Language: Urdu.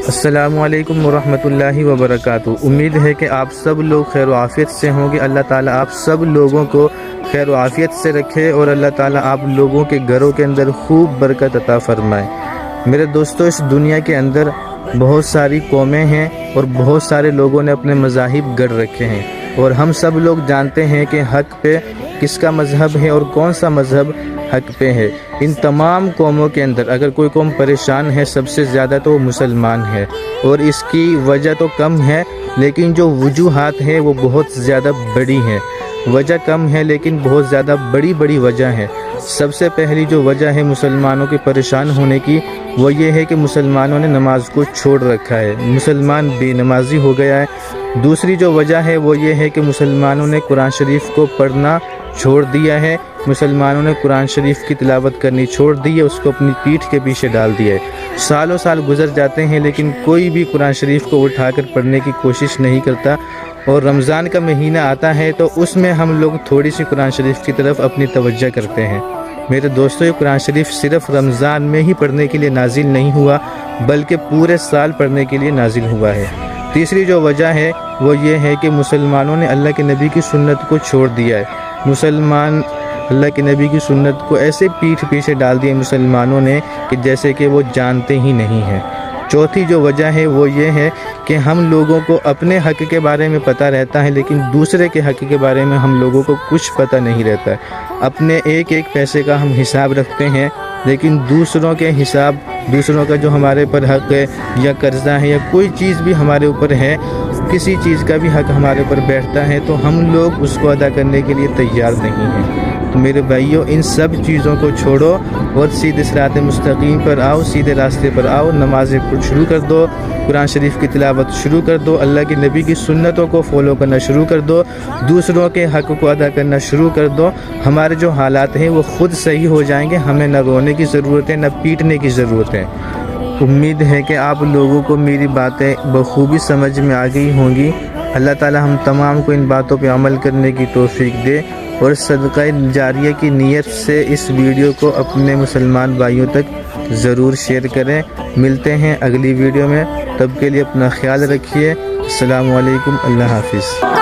السلام علیکم ورحمۃ اللہ وبرکاتہ۔ امید ہے کہ آپ سب لوگ خیر و عافیت سے ہوں گے۔ اللہ تعالیٰ آپ سب لوگوں کو خیر و عافیت سے رکھے اور اللہ تعالیٰ آپ لوگوں کے گھروں کے اندر خوب برکت عطا فرمائے۔ میرے دوستو، اس دنیا کے اندر بہت ساری قومیں ہیں اور بہت سارے لوگوں نے اپنے مذاہب گڑھ رکھے ہیں، اور ہم سب لوگ جانتے ہیں کہ حق پہ کس کا مذہب ہے اور کون سا مذہب حق پہ ہے۔ ان تمام قوموں کے اندر اگر کوئی قوم پریشان ہے سب سے زیادہ تو وہ مسلمان ہے، اور اس کی وجہ تو کم ہے لیکن جو وجوہات ہیں وہ بہت زیادہ بڑی ہیں۔ وجہ کم ہے لیکن بہت زیادہ بڑی وجہ ہے۔ سب سے پہلی جو وجہ ہے مسلمانوں کے پریشان ہونے کی، وہ یہ ہے کہ مسلمانوں نے نماز کو چھوڑ رکھا ہے، مسلمان بے نمازی ہو گیا ہے۔ دوسری جو وجہ ہے وہ یہ ہے کہ مسلمانوں نے قرآن شریف کو پڑھنا چھوڑ دیا ہے، مسلمانوں نے قرآن شریف کی تلاوت کرنی چھوڑ دی ہے، اس کو اپنی پیٹھ کے پیچھے ڈال دیا ہے۔ سالوں سال گزر جاتے ہیں لیکن کوئی بھی قرآن شریف کو اٹھا کر پڑھنے کی کوشش نہیں کرتا، اور رمضان کا مہینہ آتا ہے تو اس میں ہم لوگ تھوڑی سی قرآن شریف کی طرف اپنی توجہ کرتے ہیں۔ میرے دوستو، یہ قرآن شریف صرف رمضان میں ہی پڑھنے کے لیے نازل نہیں ہوا بلکہ پورے سال پڑھنے کے لیے نازل ہوا ہے۔ تیسری جو وجہ ہے وہ یہ ہے کہ مسلمانوں نے اللہ کے نبی کی سنت کو چھوڑ دیا ہے۔ مسلمان اللہ کے نبی کی سنت کو ایسے پیٹھ پیچھے ڈال دیے مسلمانوں نے کہ جیسے کہ وہ جانتے ہی نہیں ہیں۔ چوتھی جو وجہ ہے وہ یہ ہے کہ ہم لوگوں کو اپنے حق کے بارے میں پتہ رہتا ہے لیکن دوسرے کے حق کے بارے میں ہم لوگوں کو کچھ پتہ نہیں رہتا ہے۔ اپنے ایک ایک پیسے کا ہم حساب رکھتے ہیں لیکن دوسروں کے حساب، دوسروں کا جو ہمارے پر حق ہے یا قرضہ ہے یا کوئی چیز بھی ہمارے اوپر ہے، کسی چیز کا بھی حق ہمارے اوپر بیٹھتا ہے تو ہم لوگ اس کو ادا کرنے کے لیے تیار نہیں ہیں۔ تو میرے بھائیوں، ان سب چیزوں کو چھوڑو اور سیدھے صراط مستقیم پر آؤ، سیدھے راستے پر آؤ، نمازیں شروع کر دو، قرآن شریف کی تلاوت شروع کر دو، اللہ کے نبی کی سنتوں کو فالو کرنا شروع کر دو، دوسروں کے حق کو ادا کرنا شروع کر دو۔ ہمارے جو حالات ہیں وہ خود صحیح ہو جائیں گے، ہمیں نہ رونے کی ضرورت ہے نہ پیٹنے کی ضرورت ہے۔ امید ہے کہ آپ لوگوں کو میری باتیں بخوبی سمجھ میں آ گئی ہوں گی۔ اللہ تعالی ہم تمام کو ان باتوں پہ عمل کرنے کی توفیق دے، اور صدقہ جاریہ کی نیت سے اس ویڈیو کو اپنے مسلمان بھائیوں تک ضرور شیئر کریں۔ ملتے ہیں اگلی ویڈیو میں، تب کے لیے اپنا خیال رکھیے۔ السلام علیکم، اللہ حافظ۔